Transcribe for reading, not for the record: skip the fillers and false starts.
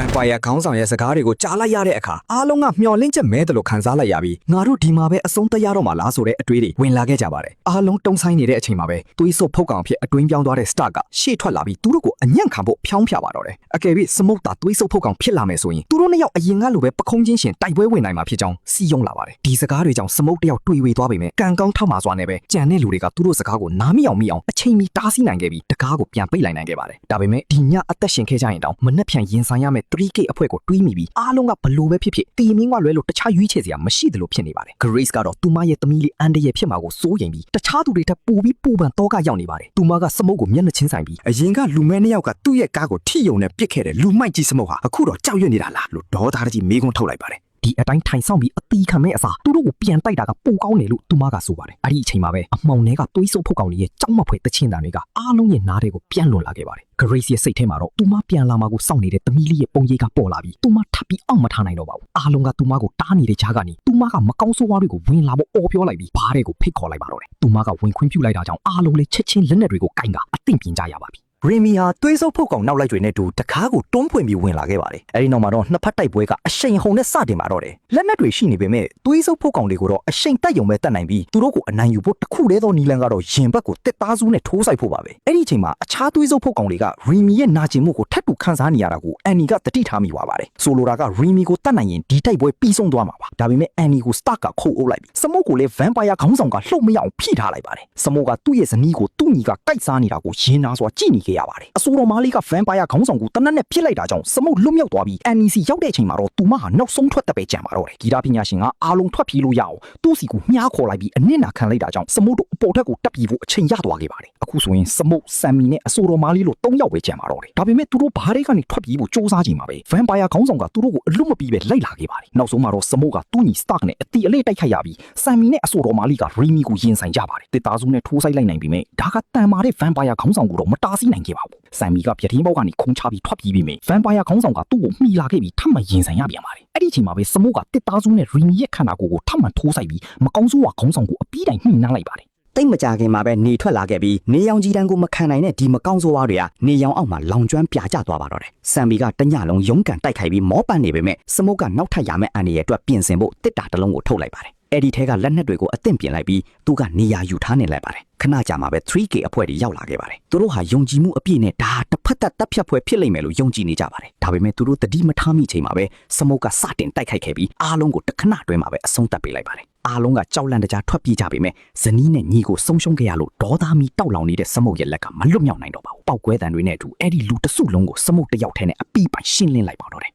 Vampire ခေါင်းဆောင်ရဲ့စကားတွေကိုကြားလိုက်ရတဲ့အခါအားလုံးကမျော်လင့်ချက်မဲတယ်လို့ခံစားလိုက်ရပြီးငါတို့ဒီမှာပဲအဆုံးသတ်ရတော့မှလားဆိုတဲ့အတွေးတွေဝင်လာခဲ့ကြပါတယ်အားလုံးတုံးဆိုင်နေတဲ့အချိန်မှာပဲသွေးဆုပ်ဖုတ်ကောင်ဖြစ်အတွင်းပြောင်းသွားတဲ့ Stark ကရှေ့ထွက်လာပြီးသူတို့ကိုအညံ့ခံဖို့ဖြောင်းဖြပါတော့တယ်အကယ်၍ Smoke တာသွေးဆုပ်ဖုတ်ကောင်ဖြစ်လာမယ်ဆိုရင်သူတို့နှစ်ယောက်အရင်ကလိုပဲပခုံးချင်းရှင်တိုက်ပွဲဝင်နိုင်မှာဖြစ်ကြောင်းစီယုံလာပါတယ်ဒီစကားတွေကြောင့် Smoke တယောက်တွေးဝေသွားပေမဲ့ကံကောင်းထောက်မှာစွာနဲ့ပဲကြံတဲ့လူတွေကသူတို့စကားကိုနားမိအောင်အချိန်မီတားဆီးနိုင်ခဲ့ပြီးတကားကိုပြန်ပိတ်လိုက်နိုင်ခဲ့ပါတယ်ဒါပေမဲ့ဒီညအသက်ရှင်ခဲ့ကြရင်တောင်မနှက်ဖြန်ရင်ဆိုင်ရမယ့် 3K အဖွဲ့ကိုတွေးမိပြီးအားလုံးကဘလို့ပဲဖြစ်ဖြစ်တီမင်းကလွဲလို့တခြားရွေးချယ်စရာမရှိသလိုဖြစ်နေပါတယ် Grace ကတော့သူမရဲ့သမီးလေးအန်ဒီရဲ့ဖြစ်မှာကိုစိုးရိမ်ပြီးတခြားသူတွေထပ်ပူပြီးပူပန်တော့ကရောက်နေပါတယ်သူမက Smoke ကိုမျက်နှာချင်းဆိုင်ပြီးအရင်ကလူမဲနှစ်ယောက်ကသူ့ရဲ့ကားကိုထိယုံနဲ့ပစ်ခဲ့တဲ့လူမိုက်ကြီး Smoke ဟာအခုတော့ကြောက်ရွံ့နေတာလားလို့ဒေါသကြီးမေးခွန်းထုတ်လိုက်ပါတယ်ဒီအတိုင်းထိုင်ဆောင်ပြီးအသီးခံမဲ့အစားသူတို့ကိုပြန်တိုက်တာကပိုကောင်းတယ်လို့သူမကဆိုပါတယ်အဲ့ဒီအချိန်မှာပဲအမှောင်ထဲကသွေးဆုပ်ဖုတ်ကောင်ကြီးရဲ့ကြောက်မဖွယ်တချင်တန်တွေကအားလုံးရဲ့နားတွေကိုပြန်လွန်လာခဲ့ပါတယ် Grace ရဲ့စိတ်ထဲမှာတော့သူမပြန်လာမှာကိုစောင့်နေတဲ့သမီးလေးရဲ့ပုံရိပ်ကပေါ်လာပြီးသူမထပ်ပြီးအောက်မထားနိုင်တော့ပါဘူးအားလုံးကသူမကိုတားနေတဲ့ကြားကနေသူမကမကောင်းဆိုးဝါးတွေကိုဝင်လာဖို့အော်ပြောလိုက်ပြီးဘားတွေကိုဖိတ်ခေါ်လိုက်ပါတော့တယ်သူမကဝင်ခွင့်ပြုလိုက်တာကြောင့်အားလုံးလည်းချက်ချင်းလက်နက်တွေကိုကင်ကအသင့်ပြင်ကြရပါပြီရီမီဟာသွေးဆုပ်ဖုတ်ကောင်နောက်လိုက်တွေနဲ့တူတကားကိုတွန်းဖွင့်ပြီးဝင်လာခဲ့ပါတယ်။အဲဒီနောက်မှာတော့နှစ်ဖက်တိုက်ပွဲကအရှိန်ဟုန်နဲ့စတင်ပါတော့တယ်။လက်နက်တွေရှိနေပေမဲ့သွေးဆုပ်ဖုတ်ကောင်တွေကိုတော့အရှိန်တက်ယုံပဲတက်နိုင်ပြီးသူတို့ကိုအနိုင်ယူဖို့တခုတည်းသောနီလန်ကတော့ရင်ဘက်ကိုတစ်သားစုနဲ့ထိုးဆိုင်ဖို့ပါပဲ။အဲ့ဒီအချိန်မှာအခြားသွေးဆုပ်ဖုတ်ကောင်တွေကရီမီရဲ့နာကျင်မှုကိုထပ်တူခန်းစားနေရတာကိုအန်နီကတတိထားမိသွားပါတယ်။ဆိုလိုတာကရီမီကိုတတ်နိုင်ရင်ဒီတိုက်ပွဲပြီးဆုံးသွားမှာပါ။ဒါပေမဲ့အန်နီကိုစတာကခုတ်အုပ်လိုက်ပြီးစမုတ်ကိုလည်း Vampire ခေါင်းဆောင်ကလှုပ်မရအောင်ဖိထားလိုက်ပါတယ်။စမုတ်ကသူ့ရဲ့ဇနီးကိုသူ့ညီကကိုက်စားနေတာကိုရင်နာစွာကြည့်နေခဲ့ရပါတယ်။အဆိုတော်မားလေးက Vampire ခေါင်းဆောင်ကိုတနက်နဲ့ပြစ်လိုက်တာကြောင့်စမုတ်လွတ်မြောက်သွားပြီး NEC ရောက်တဲ့အချိန်မှာတော့သူမဟာနောက်ဆုံးထွက်သက်ပဲကြံပါတော့တယ်ဂီတပညာရှင်ကအားလုံးထွက်ပြေးလို့ရအောင်သူ့စီကိုမြားခေါ်လိုက်ပြီးအနစ်နာခံလိုက်တာကြောင့်စမုတ်တို့အပေါ်ထက်ကိုတက်ပြေးဖို့အချိန်ရသွားခဲ့ပါတယ်အခုဆိုရင်စမုတ်ဆမ်မီနဲ့အဆိုတော်မားလေးလို့၃ယောက်ပဲကြံပါတော့တယ်ဒါပေမဲ့သူတို့ဘားတွေကနေထွက်ပြေးဖို့စူးစမ်းချိန်မှာပဲ Vampire ခေါင်းဆောင်ကသူတို့ကိုအလွတ်မပြီးပဲလိုက်လာခဲ့ပါတယ်နောက်ဆုံးမှာတော့စမုတ်ကသူ့ညီ Stark နဲ့အတီအလေးတိုက်ခိုက်ရပြီးဆမ်မီနဲ့အဆိုတော်မားလေးက Remy ကိုရင်ဆိုင်ကြပါတယ်တစ်သားစုနဲ့ထိုးဆိုင်လိုက်နိုင်ပြီးမြဲဒါကတန်မာတဲ့ Vampire ခေါင်းဆောင်ကိုတော့မတားဆီးနိုင်ခဲ့ပါဘူးဆမ်မီကပြတင်းပေါက်ကနေခုံချပြီးထွက်ပြေးပြီးမြဲ Vampire ခေါင်းဆောင်ကသူ့ကိုမှီလာခဲ့ပြီးထပ်မံရင်ဆိုင်ရပြန်ပါတယ်အဲ့ဒီအချိန်မှာပဲစမုတ်ကတစ်သားစုနဲ့ Remy ရဲ့ခန္ဓာကိုယ်ကိုထပ်မံထိုးဆိုင်ပြီးမကောင်းဆိုးဝါခေါင်းဆောင်ကိုအပြီးတိုင်နှိမ့်နှမ်းလိုက်ပါတယ်တိတ်မကြခင်မှာပဲနေထွက်လာခဲ့ပြီးနေရောင်ကြီးတန်းကိုမခံနိုင်တဲ့ဒီမကောင်းဆိုးဝါးတွေကနေရောင်အောက်မှာလောင်ကျွမ်းပြာကျသွားပါတော့တယ်ဆမ်ဘီကတညလုံးရုန်းကန်တိုက်ခိုက်ပြီးမောပန့်နေပေမဲ့စမုတ်ကနောက်ထပ်ရမယ့်အန်ဒီရဲ့အတွက်ပြင်ဆင်ဖို့တစ်တာတစ်လုံးကိုထုတ်လိုက်ပါတယ်အဲ့ဒီထဲကလက်နက်တွေကိုအသင့်ပြင်လိုက်ပြီးသူကနေရာယူထားနေလိုက်ပါတယ်ခဏကြာမှာပဲ 3K အဖွဲ့တွေရောက်လာခဲ့ပါတယ်သူတို့ဟာယုံကြည်မှုအပြည့်နဲ့ဒါတစ်ဖက်သက်တပ်ဖြတ်ပွဲဖြစ်လိမ့်မယ်လို့ယုံကြည်နေကြပါတယ်ဒါပေမဲ့သူတို့တတိမထားမိချိန်မှာပဲစမုတ်ကစတင်တိုက်ခိုက်ခဲ့ပြီးအားလုံးကိုတခဏတွဲမှာပဲအဆုံးသတ်ပေးလိုက်ပါတယ်အားလုံးကကြောက်လန့်တကြားထွက်ပြေးကြပေမဲ့ဇနီးနဲ့ညီကိုဆုံးရှုံးခဲ့ရလို့ဒေါသမီတောက်လောင်နေတဲ့စမုတ်ရဲ့လက်ကမလွတ်မြောက်နိုင်တော့ပါဘူးပောက်ကွဲတံတွေနဲ့အတူအဲ့ဒီလူတစုလုံးကိုစမုတ်တယောက်ထဲနဲ့အပီးပိုင်ရှင်းလင်းလိုက်ပါတော့တယ်